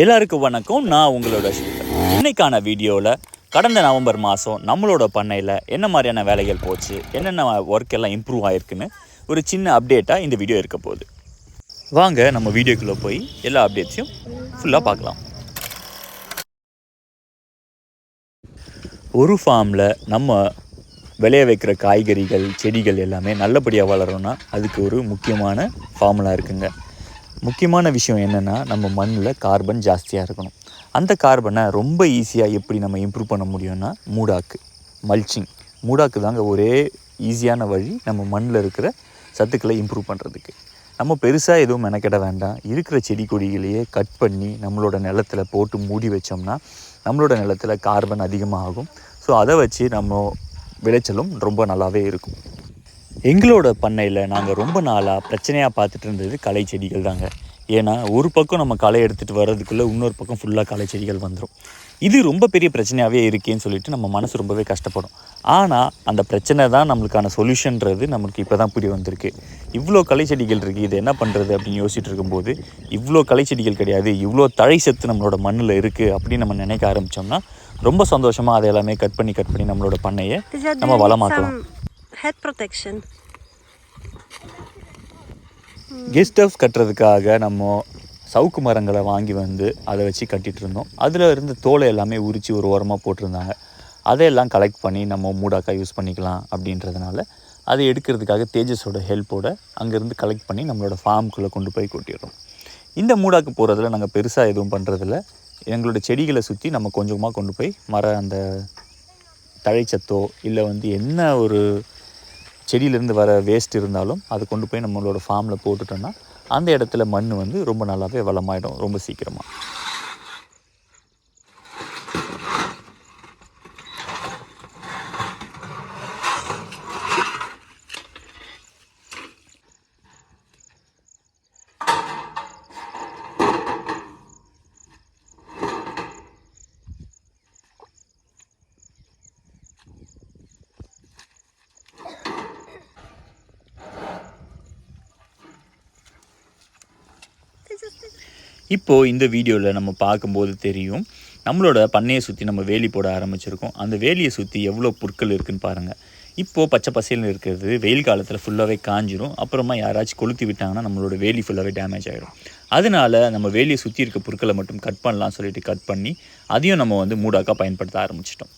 எல்லாருக்கும் வணக்கம். நான் உங்களோட ஸ்ரீதர். இன்னைக்கான வீடியோவில் கடந்த நவம்பர் மாதம் நம்மளோட பண்ணையில் என்ன மாதிரியான வேலைகள் போச்சு, என்னென்ன ஒர்க் எல்லாம் இம்ப்ரூவ் ஆகிருக்குன்னு ஒரு சின்ன அப்டேட்டாக இந்த வீடியோ இருக்க போகுது. வாங்க நம்ம வீடியோக்குள்ளே போய் எல்லா அப்டேட்ஸையும் ஃபுல்லாக பார்க்கலாம். ஒரு ஃபார்மில் நம்ம விளைய வைக்கிற காய்கறிகள், செடிகள் எல்லாமே நல்லபடியாக வளரணும்னா அதுக்கு ஒரு முக்கியமான ஃபார்முலா இருக்குங்க. முக்கியமான விஷயம் என்னென்னா, நம்ம மண்ணில் கார்பன் ஜாஸ்தியாக இருக்கணும். அந்த கார்பனை ரொம்ப ஈஸியாக எப்படி நம்ம இம்ப்ரூவ் பண்ண முடியும்னா, மல்ச்சிங் மூடாக்கு தாங்க ஒரே ஈஸியான வழி நம்ம மண்ணில் இருக்கிற சத்துக்களை இம்ப்ரூவ் பண்ணுறதுக்கு. நம்ம பெருசாக எதுவும் மெனக்கிட வேண்டாம். இருக்கிற செடி கொடிகளையே கட் பண்ணி நம்மளோட நிலத்தில் போட்டு மூடி வச்சோம்னா நம்மளோட நிலத்தில் கார்பன் அதிகமாக ஆகும். ஸோ அதை வச்சு நம்ம விளைச்சலும் ரொம்ப நல்லாவே இருக்கும். எங்களோட பண்ணையில் நாங்கள் ரொம்ப நாளாக பிரச்சனையாக பார்த்துட்டு இருந்தது களை செடிகள் தாங்க. ஏன்னா ஒரு பக்கம் நம்ம களை எடுத்துகிட்டு வர்றதுக்குள்ளே இன்னொரு பக்கம் ஃபுல்லாக களை செடிகள் வந்துடும். இது ரொம்ப பெரிய பிரச்சனையாகவே இருக்கேன்னு சொல்லிட்டு நம்ம மனசு ரொம்பவே கஷ்டப்படும். ஆனால் அந்த பிரச்சனை தான் நம்மளுக்கான சொல்யூஷன்றது நம்மளுக்கு இப்போ தான் புரிய வந்திருக்கு. இவ்வளோ களை செடிகள் இருக்குது, இது என்ன பண்ணுறது அப்படின்னு யோசிச்சுட்டு இருக்கும்போது, இவ்வளோ களை செடிகள் கிடையாது, இவ்வளோ தழை சத்து நம்மளோட மண்ணில் இருக்குது அப்படின்னு நம்ம நினைக்க ஆரம்பித்தோம்னா ரொம்ப சந்தோஷமாக அதை எல்லாமே கட் பண்ணி நம்மளோட பண்ணையை நம்ம வளமாக்கலாம். Head protection. கெஸ்ட் ஹவுஸ் கட்டுறதுக்காக நம்ம சவுக்கு மரங்களை வாங்கி வந்து அதை வச்சு கட்டிகிட்டு இருந்தோம். அதில் இருந்து தோலை எல்லாமே உரித்து ஒரு உரமாக போட்டிருந்தாங்க. அதையெல்லாம் கலெக்ட் பண்ணி நம்ம மூடாக்காக யூஸ் பண்ணிக்கலாம் அப்படின்றதுனால அதை எடுக்கிறதுக்காக தேஜஸோட ஹெல்ப்போடு அங்கேருந்து கலெக்ட் பண்ணி நம்மளோட ஃபார்முக்குள்ளே கொண்டு போய் கொட்டிடுறோம். இந்த மூடாக்கு போகிறதுல நாங்கள் பெருசாக எதுவும் பண்ணுறதில்ல. எங்களோட செடிகளை சுற்றி நம்ம கொஞ்சமாக கொண்டு போய் அந்த தழைச்சத்தோ இல்லை என்ன ஒரு செடியிலேருந்து வர வேஸ்ட் இருந்தாலும் அதை கொண்டு போய் நம்மளோட ஃபார்மில் போட்டுட்டோன்னா அந்த இடத்துல மண் ரொம்ப நல்லாவே வளமாயிடும் ரொம்ப சீக்கிரமாக. இப்போது இந்த வீடியோவில் நம்ம பார்க்கும்போது தெரியும், நம்மளோட பண்ணையை சுற்றி நம்ம வேலி போட ஆரம்பிச்சிருக்கோம். அந்த வேலியை சுற்றி எவ்வளோ புற்கள் இருக்குதுன்னு பாருங்கள். இப்போது பச்சை பசேல்னு இருக்கிறது வெயில் காலத்தில் ஃபுல்லாகவே காஞ்சிரும். அப்புறமா யாராச்சும் கொளுத்தி விட்டாங்கன்னா நம்மளோட வேலி ஃபுல்லாகவே டேமேஜ் ஆகிடும். அதனால் நம்ம வேலியை சுற்றி இருக்க புற்களை மட்டும் கட் பண்ணலாம்னு சொல்லிட்டு கட் பண்ணி அதையும் நம்ம மூடாக்காக பயன்படுத்த ஆரம்பிச்சிட்டோம்.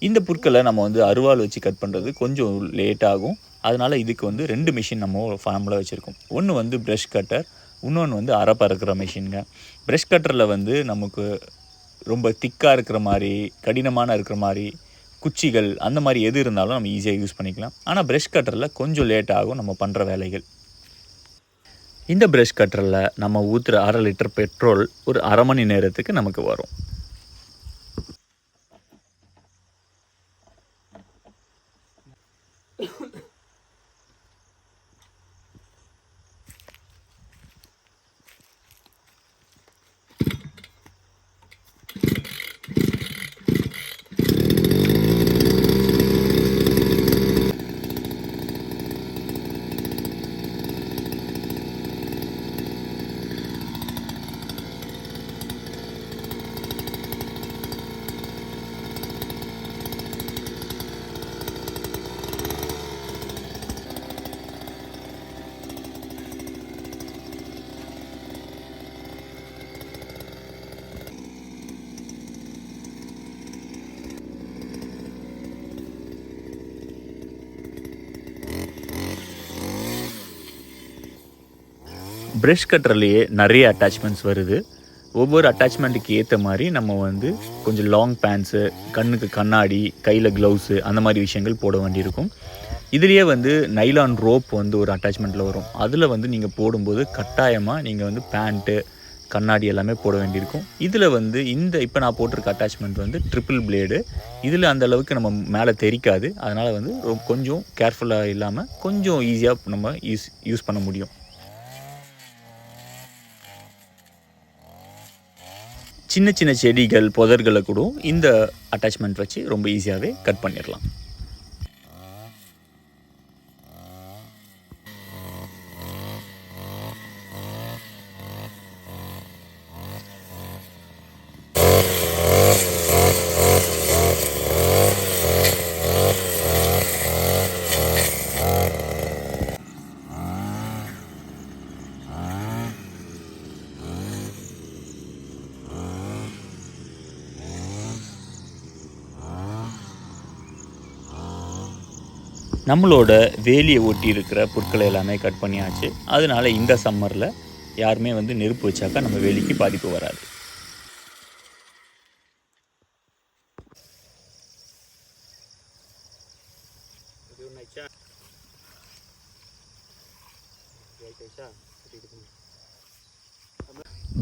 இந்த புற்களை நம்ம அருவாள் வச்சு கட் பண்ணுறது கொஞ்சம் லேட் ஆகும். அதனால் இதுக்கு 2 மிஷின் நம்ம ஃபார்மில் வச்சுருக்கோம். ஒன்று ப்ரஷ் கட்டர், இன்னொன்று அரை பறக்கிற மிஷினுங்க. ப்ரஷ் கட்டரில் நமக்கு ரொம்ப திக்காக இருக்கிற மாதிரி, கடினமான இருக்கிற மாதிரி குச்சிகள் அந்த மாதிரி எது இருந்தாலும் நம்ம ஈஸியாக யூஸ் பண்ணிக்கலாம். ஆனால் ப்ரஷ் கட்டரில் கொஞ்சம் லேட் ஆகும் நம்ம பண்ணுற வேலைகள். இந்த ப்ரஷ் கட்டரில் நம்ம ஊற்றுற 1/2 லிட்டர் பெட்ரோல் ஒரு அரை மணி நேரத்துக்கு நமக்கு வரும். ப்ரஷ் கட்டர்லேயே நிறைய அட்டாச்மெண்ட்ஸ் வருது. ஒவ்வொரு அட்டாச்மெண்ட்டுக்கு ஏற்ற மாதிரி நம்ம கொஞ்சம் லாங் பேண்ட்ஸு, கண்ணுக்கு கண்ணாடி, கையில் க்ளவுஸு அந்த மாதிரி விஷயங்கள் போட வேண்டியிருக்கும். இதுலேயே நைலான் ரோப் ஒரு அட்டாச்மெண்ட்டில் வரும். அதில் நீங்கள் போடும்போது கட்டாயமாக நீங்கள் பேண்ட்டு, கண்ணாடி எல்லாமே போட வேண்டியிருக்கும். இதில் இந்த இப்போ நான் போட்டிருக்க அட்டாச்மெண்ட் ட்ரிபிள் பிளேடு. இதில் அந்த அளவுக்கு நம்ம மேலே தெரிக்காது. அதனால் கொஞ்சம் கேர்ஃபுல்லாக இல்லாமல் கொஞ்சம் ஈஸியாக நம்ம யூஸ் பண்ண முடியும். சின்ன சின்ன செடிகள், புதர்களை கூட இந்த அட்டாச்மெண்ட் வச்சு ரொம்ப ஈஸியாகவே கட் பண்ணிடலாம். நம்மளோட வேலியை ஒட்டி இருக்கிற புற்களை எல்லாமே கட் பண்ணியாச்சு. அதனால இந்த சம்மரில் யாருமே வந்து நெருப்பு வச்சாக்கா நம்ம வேலிக்கு பாதிப்பு வராது.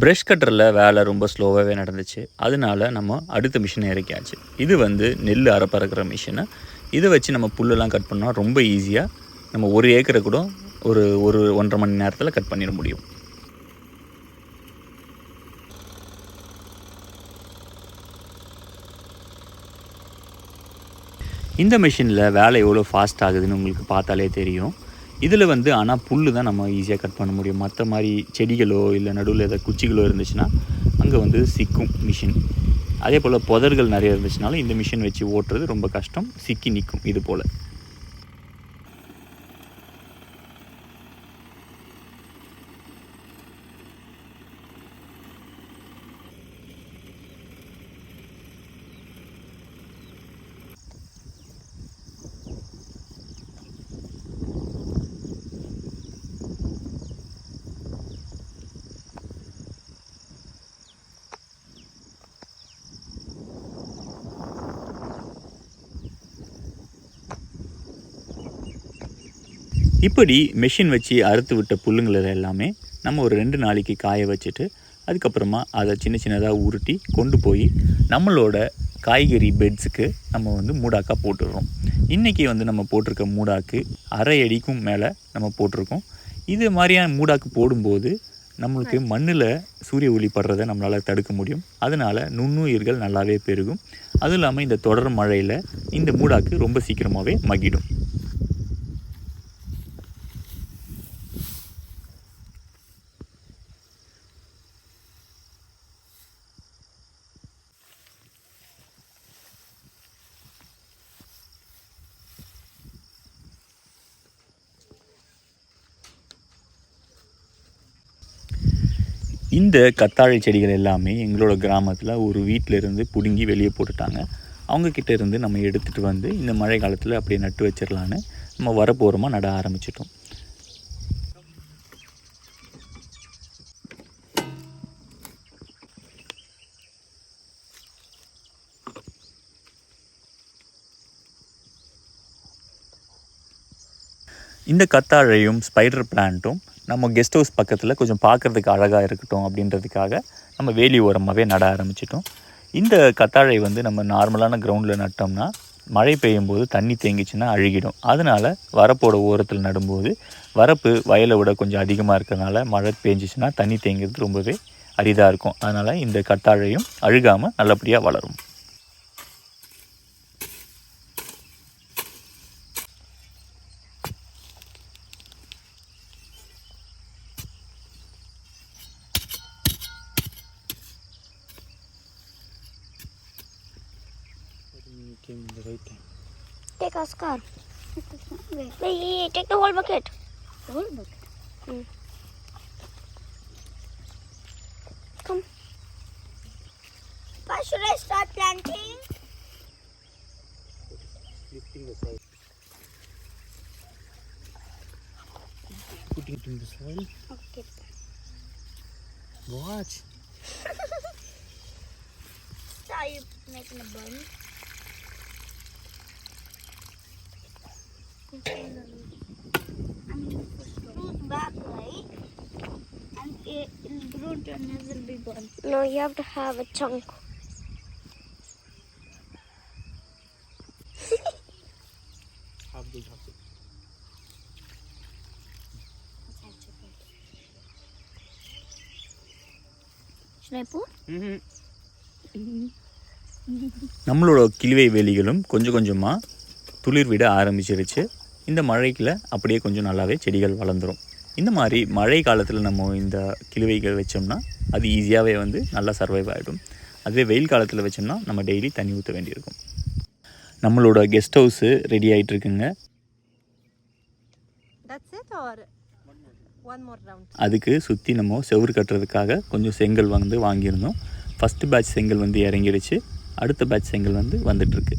ப்ரஷ் கட்டரில் வேலை ரொம்ப ஸ்லோவாகவே நடந்துச்சு. அதனால நம்ம அடுத்த மிஷினை இறக்கியாச்சு. இது வந்து நெல் அரைப்பறக்கிற மிஷினு. இதை வச்சு நம்ம புல்லெல்லாம் கட் பண்ணால் ரொம்ப ஈஸியாக நம்ம 1 ஏக்கரை கூட ஒரு 1.5 மணி நேரத்தில் கட் பண்ணிட முடியும். இந்த மிஷினில் வேலை எவ்வளோ ஃபாஸ்ட் ஆகுதுன்னு உங்களுக்கு பார்த்தாலே தெரியும். இதில் வந்து ஆனால் புல் தான் நம்ம ஈஸியாக கட் பண்ண முடியும். மற்ற மாதிரி செடிகளோ இல்லை நடுவில் ஏதாவது குச்சிகளோ இருந்துச்சுன்னா அங்கே வந்து சிக்கும் மிஷின். அதே போல் புதர்கள் நிறைய இருந்துச்சுனாலும் இந்த மிஷின் வச்சு ஓட்டுறது ரொம்ப கஷ்டம், சிக்கி நிற்கும் இது போல். இப்படி மெஷின் வச்சு அறுத்து விட்ட புல்லுங்களை எல்லாமே நம்ம ஒரு 2 நாளைக்கு காய வச்சுட்டு அதுக்கப்புறமா அதை சின்ன சின்னதாக உருட்டி கொண்டு போய் நம்மளோட காய்கறி பெட்ஸுக்கு நம்ம வந்து மூடாக்காக போட்டுடுறோம். இன்றைக்கி வந்து நம்ம போட்டிருக்க மூடாக்கு 1/2 அடிக்கும் மேலே நம்ம போட்டிருக்கோம். இது மாதிரியான மூடாக்கு போடும்போது நம்மளுக்கு மண்ணில் சூரிய ஒளி படுறதை நம்மளால் தடுக்க முடியும். அதனால் நுண்ணுயிர்கள் நல்லாவே பெருகும். அதுவும் இல்லாமல் இந்த தொடர் மழையில் இந்த மூடாக்கு ரொம்ப சீக்கிரமாகவே மகிடும். இந்த கத்தாழை செடிகள் எல்லாமே எங்களோட கிராமத்தில் ஒரு வீட்டில் இருந்து பிடுங்கி வெளியே போட்டுட்டாங்க. அவங்கக்கிட்ட இருந்து நம்ம எடுத்துகிட்டு வந்து இந்த மழை காலத்தில் அப்படியே நட்டு வச்சிடலான்னு நம்ம வரப்போகிறோமா நட ஆரம்பிச்சிட்டோம். இந்த கத்தாழையும் ஸ்பைடர் பிளான்ட்டும் நம்ம கெஸ்ட் ஹவுஸ் பக்கத்தில் கொஞ்சம் பார்க்குறதுக்கு அழகாக இருக்கட்டும் அப்படின்றதுக்காக நம்ம வேலி ஓரமாகவே நட ஆரம்பிச்சிட்டோம். இந்த கத்தாழை வந்து நம்ம நார்மலான கிரவுண்டில் நட்டோம்னா மழை பெய்யும் போது தண்ணி தேங்கிச்சுன்னா அழுகிடும். அதனால் வரப்போட ஓரத்தில் நடும்போது வரப்பு வயலை விட கொஞ்சம் அதிகமாக இருக்கிறதுனால மழை பெஞ்சிச்சுன்னா தண்ணி தேங்கிறது ரொம்பவே அரிதாக இருக்கும். அதனால் இந்த கத்தாழையும் அழுகாமல் நல்லபடியாக வளரும். Came in the right time. Take Oscar. Wait, take the whole bucket. The whole bucket? Come. Why should I start planting? Lifting the soil. Putting it in the soil. Okay. Watch. Are you making a bun? Root back, right? And it will grow to another big one. No, you have to have a chunk. Half big, half big. Should I put? நம்மளோட கிளிவை வேலிகளும் கொஞ்சம் கொஞ்சமாக துளிர் விட ஆரம்பிச்சிருச்சு. இந்த மழைக்குள்ள அப்படியே கொஞ்சம் நல்லாவே செடிகள் வளர்ந்துடும். இந்த மாதிரி மழை காலத்தில் நம்ம இந்த கிளிவைகள் வச்சோம்னா அது ஈஸியாகவே வந்து நல்லா சர்வைவ் ஆகிடும். அதுவே வெயில் காலத்தில் வச்சோம்னா நம்ம டெய்லி தண்ணி ஊற்ற வேண்டியிருக்கும். நம்மளோட கெஸ்ட் ஹவுஸு ரெடி ஆகிட்டு இருக்குங்க. அதுக்கு சுற்றி நம்ம செவுறு கட்டுறதுக்காக கொஞ்சம் செங்கல் வந்து வாங்கியிருந்தோம். ஃபஸ்ட்டு பேட்ச் செங்கல் வந்து இறங்கிடுச்சு. அடுத்த பேட்ச் செங்கல் வந்து வந்துட்டுருக்கு.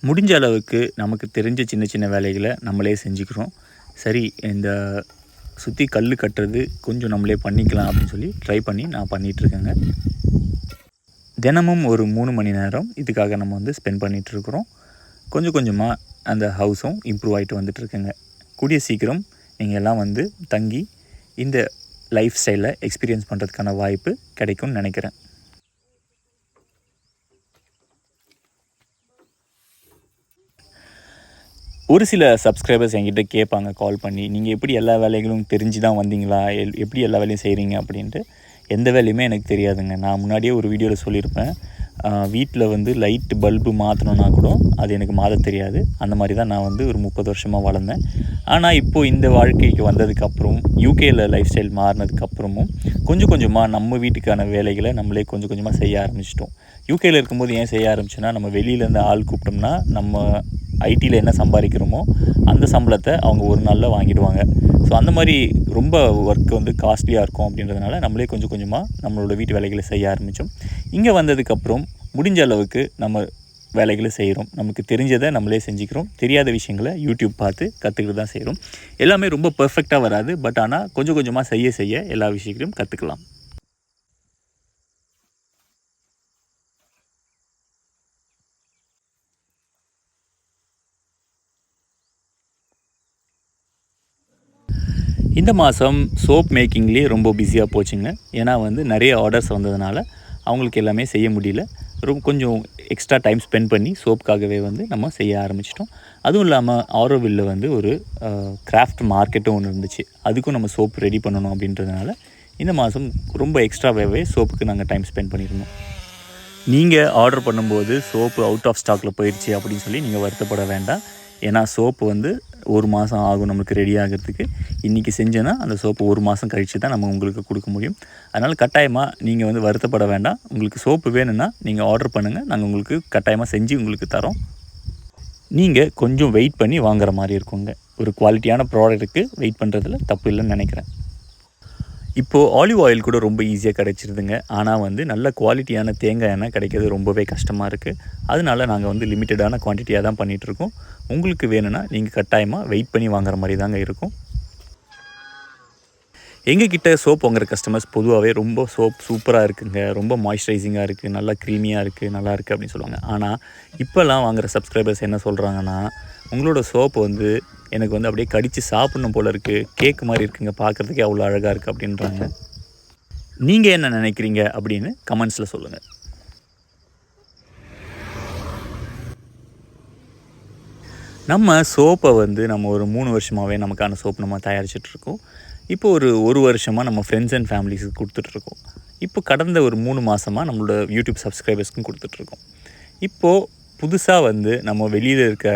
முடிஞ்ச அளவுக்கு நமக்கு தெரிஞ்ச சின்ன சின்ன வேலைகளை நம்மளே செஞ்சுக்கிறோம். சரி, இந்த சுற்றி கல் கட்டுறது கொஞ்சம் நம்மளே பண்ணிக்கலாம் அப்படின்னு சொல்லி ட்ரை பண்ணி நான் பண்ணிகிட்ருக்கேங்க. தினமும் ஒரு 3 மணி நேரம் இதுக்காக நம்ம வந்து ஸ்பெண்ட் பண்ணிகிட்ருக்குறோம். கொஞ்சம் கொஞ்சமாக அந்த ஹவுஸும் இம்ப்ரூவ் ஆகிட்டு வந்துட்டுருக்குங்க. கூடிய சீக்கிரம் நீங்கள் எல்லாம் வந்து தங்கி இந்த லைஃப் ஸ்டைலை எக்ஸ்பீரியன்ஸ் பண்ணுறதுக்கான வாய்ப்பு கிடைக்கும்னு நினைக்கிறேன். ஒரு சில சப்ஸ்கிரைபர்ஸ் என்கிட்ட கேட்பாங்க கால் பண்ணி, நீங்கள் எப்படி எல்லா வேலைகளும் தெரிஞ்சு தான் வந்தீங்களா, எப்படி எல்லா வேலையும் செய்கிறீங்க அப்படின்ட்டு. எந்த வேலையுமே எனக்கு தெரியாதுங்க. நான் முன்னாடியே ஒரு வீடியோவில் சொல்லியிருப்பேன், வீட்டில் வந்து லைட்டு பல்பு மாற்றணுன்னா கூட அது எனக்கு மாற்ற தெரியாது. அந்த மாதிரி தான் நான் வந்து ஒரு 30 வருஷமாக வளர்ந்தேன். ஆனால் இப்போது இந்த வாழ்க்கைக்கு வந்ததுக்கப்புறம், யூகேயில் லைஃப் ஸ்டைல் மாறினதுக்கப்புறமும் கொஞ்சம் கொஞ்சமாக நம்ம வீட்டுக்கான வேலைகளை நம்மளே கொஞ்சம் கொஞ்சமாக செய்ய ஆரம்பிச்சிட்டோம். யூகேயில் இருக்கும்போது ஏன் செய்ய ஆரம்பிச்சோன்னா, நம்ம வெளியிலேருந்து ஆள் கூப்பிட்டோம்னா நம்ம ஐடியில் என்ன சம்பாதிக்கிறோமோ அந்த சம்பளத்தை அவங்க ஒரு நாளில் வாங்கிடுவாங்க. ஸோ அந்த மாதிரி ரொம்ப ஒர்க் வந்து காஸ்ட்லியாக இருக்கும். அப்படின்றதுனால நம்மளே கொஞ்சம் கொஞ்சமாக நம்மளோட வீட்டு வேலைகளை செய்ய ஆரம்பித்தோம். இங்கே வந்ததுக்கப்புறம் முடிஞ்ச அளவுக்கு நம்ம வேலைகளை செய்கிறோம். நமக்கு தெரிஞ்சதை நம்மளே செஞ்சுக்கிறோம். தெரியாத விஷயங்களை யூடியூப் பார்த்து கற்றுக்கிட்டு தான் செய்கிறோம். எல்லாமே ரொம்ப பர்ஃபெக்டாக வராது, பட் ஆனால் கொஞ்சம் கொஞ்சமாக செய்ய எல்லா விஷயங்களையும் கற்றுக்கலாம். இந்த மாதம் சோப் மேக்கிங்லேயே ரொம்ப பிஸியாக போச்சுங்க. ஏன்னா வந்து நிறைய ஆர்டர்ஸ் வந்ததுனால அவங்களுக்கு எல்லாமே செய்ய முடியல. கொஞ்சம் எக்ஸ்ட்ரா டைம் ஸ்பெண்ட் பண்ணி சோப்புக்காகவே வந்து நம்ம செய்ய ஆரம்பிச்சிட்டோம். அதுவும் இல்லாமல் ஆரோவில்ல வந்து ஒரு கிராஃப்ட் மார்க்கெட்டும் ஒன்று இருந்துச்சு. அதுக்கும் நம்ம சோப் ரெடி பண்ணணும் அப்படின்றதுனால இந்த மாதம் ரொம்ப எக்ஸ்ட்ராவாகவே சோப்புக்கு நாங்கள் டைம் ஸ்பெண்ட் பண்ணியிருந்தோம். நீங்கள் ஆர்டர் பண்ணும்போது சோப்பு அவுட் ஆஃப் ஸ்டாக்கில் போயிடுச்சு அப்படின்னு சொல்லி நீங்கள் வருத்தப்பட வேண்டாம். ஏன்னா சோப்பு வந்து 1 மாதம் ஆகும் நம்மளுக்கு ரெடி ஆகிறதுக்கு. இன்றைக்கி செஞ்சோன்னா அந்த சோப்பு 1 மாதம் கழித்து தான் நம்ம உங்களுக்கு கொடுக்க முடியும். அதனால் கட்டாயமாக நீங்கள் வந்து வருத்தப்பட வேண்டாம். உங்களுக்கு சோப்பு வேணும்னா நீங்கள் ஆர்டர் பண்ணுங்கள், நாங்கள் உங்களுக்கு கட்டாயமாக செஞ்சு உங்களுக்கு தரோம். நீங்கள் கொஞ்சம் வெயிட் பண்ணி வாங்குற மாதிரி இருக்குங்க. ஒரு குவாலிட்டியான ப்ராடக்ட்டுக்கு வெயிட் பண்ணுறதுல தப்பு இல்லைன்னு நினைக்கிறேன். இப்போது ஆலிவ் ஆயில் கூட ரொம்ப ஈஸியாக கிடச்சிருதுங்க. ஆனால் வந்து நல்ல குவாலிட்டியான தேங்காய் எண்ணெய் கிடைக்கிறது ரொம்பவே கஷ்டமாக இருக்குது. அதனால நாங்கள் வந்து லிமிட்டடான குவான்டிட்டியாக தான் பண்ணிகிட்ருக்கோம். உங்களுக்கு வேணும்னா நீங்கள் கட்டாயமாக வெயிட் பண்ணி வாங்குற மாதிரி தாங்க இருக்கும். எங்ககிட்ட சோப் வாங்குற கஸ்டமர்ஸ் பொதுவாகவே ரொம்ப சோப் சூப்பராக இருக்குங்க, ரொம்ப மாய்ஸ்சரைசிங்காக இருக்குது, நல்லா க்ரீமியாக இருக்குது, நல்லா இருக்குது அப்படின்னு சொல்லுவாங்க. ஆனால் இப்போல்லாம் வாங்குகிற சப்ஸ்கிரைபர்ஸ் என்ன சொல்கிறாங்கன்னா, உங்களோட சோப்பு வந்து எனக்கு வந்து அப்படியே கடித்து சாப்பிட்ணும் போல் இருக்குது, கேக் மாதிரி இருக்குங்க, பார்க்குறதுக்கே அவ்வளோ அழகாக இருக்குது அப்படின்றாங்க. நீங்கள் என்ன நினைக்கிறீங்க அப்படின்னு கமெண்ட்ஸில் சொல்லுங்கள். நம்ம சோப்பை வந்து நம்ம ஒரு 3 வருஷமாகவே நமக்கான சோப் நம்ம தயாரிச்சிட்ருக்கோம். இப்போ ஒரு வருஷமாக நம்ம ஃப்ரெண்ட்ஸ் அண்ட் ஃபேமிலிஸுக்கு கொடுத்துட்ருக்கோம். இப்போ கடந்த ஒரு 3 மாதமாக நம்மளோட யூடியூப் சப்ஸ்கிரைபர்ஸ்க்கும் கொடுத்துட்ருக்கோம். இப்போது புதுசாக வந்து நம்ம வெளியில் இருக்க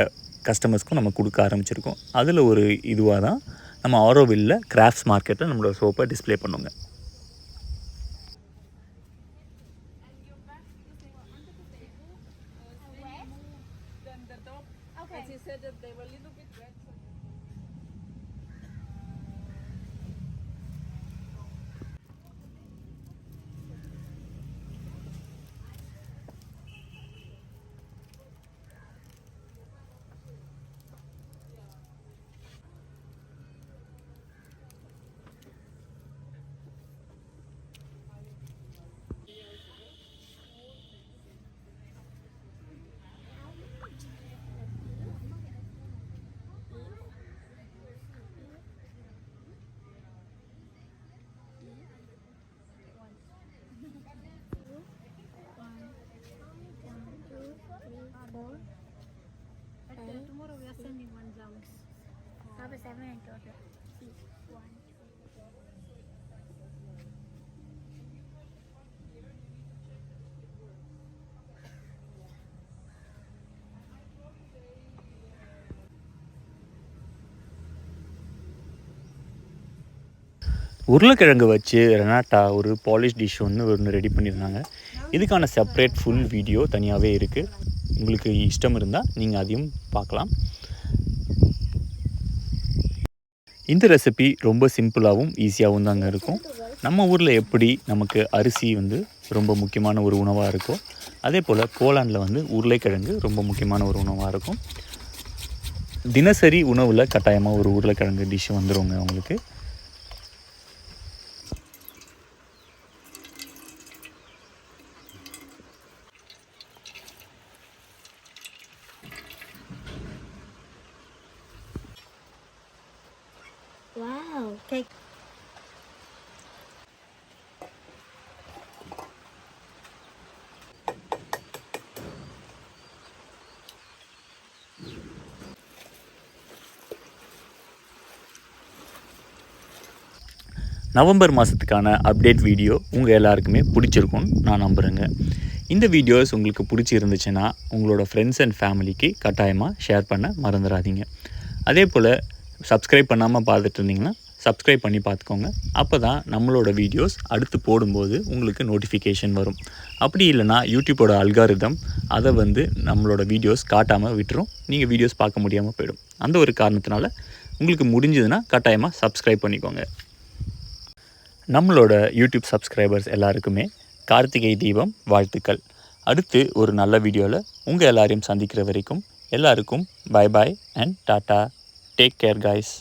கஸ்டமர்ஸ்க்கும் நம்ம கொடுக்க ஆரம்பிச்சிருக்கோம். அதில் ஒரு இதுவாக தான் நம்ம ஆரோவில்ல கிராஃப்ட்ஸ் மார்க்கெட்டில் நம்மளோட சோப்பை டிஸ்ப்ளே பண்ணுவோங்க. Tomorrow we are sending one down. Have a 7 in total. Each one. உருளைக்கிழங்கு வச்சு ரெனாட்டா ஒரு பாலிஷ் டிஷ் ஒன்று ரெடி பண்ணியிருந்தாங்க. இதுக்கான செப்ரேட் ஃபுல் வீடியோ தனியாகவே இருக்குது. உங்களுக்கு இஷ்டம் இருந்தால் நீங்கள் அதையும் பார்க்கலாம். இந்த ரெசிபி ரொம்ப சிம்பிளாகவும் ஈஸியாகவும் தாங்க இருக்கும். நம்ம ஊரில் எப்படி நமக்கு அரிசி வந்து ரொம்ப முக்கியமான ஒரு உணவாக இருக்கும். அதே போல் போலாண்டில் வந்து உருளைக்கிழங்கு ரொம்ப முக்கியமான ஒரு உணவாக இருக்கும். தினசரி உணவில் கட்டாயமாக ஒரு உருளைக்கிழங்கு டிஷ் வந்துடுங்க உங்களுக்கு. Wow. Okay. நவம்பர் மாதத்துக்கான அப்டேட் வீடியோ உங்கள் எல்லாருக்குமே பிடிச்சிருக்கும்னு நான் நம்புகிறேங்க. இந்த வீடியோஸ் உங்களுக்கு பிடிச்சிருந்துச்சுன்னா உங்களோட ஃப்ரெண்ட்ஸ் அண்ட் ஃபேமிலிக்கு கட்டாயமாக ஷேர் பண்ண மறந்துடாதீங்க. அதே போல் சப்ஸ்கிரைப் பண்ணாமல் பார்த்துட்டு இருந்தீங்கன்னா சப்ஸ்கிரைப் பண்ணி பார்த்துக்கோங்க. அப்போ தான் நம்மளோட வீடியோஸ் அடுத்து போடும்போது உங்களுக்கு நோட்டிஃபிகேஷன் வரும். அப்படி இல்லைனா யூடியூப்போட அல்காரிதம் அதை வந்து நம்மளோட வீடியோஸ் காட்டாமல் விட்டுரும். நீங்கள் வீடியோஸ் பார்க்க முடியாமல் போயிடும். அந்த ஒரு காரணத்தினால உங்களுக்கு முடிஞ்சதுன்னா கட்டாயமாக சப்ஸ்கிரைப் பண்ணிக்கோங்க. நம்மளோட யூடியூப் சப்ஸ்கிரைபர்ஸ் எல்லாருக்குமே கார்த்திகை தீபம் வாழ்த்துக்கள். அடுத்து ஒரு நல்ல வீடியோவில் உங்கள் எல்லாரையும் சந்திக்கிற வரைக்கும் எல்லாருக்கும் bye bye and tata. Take care guys.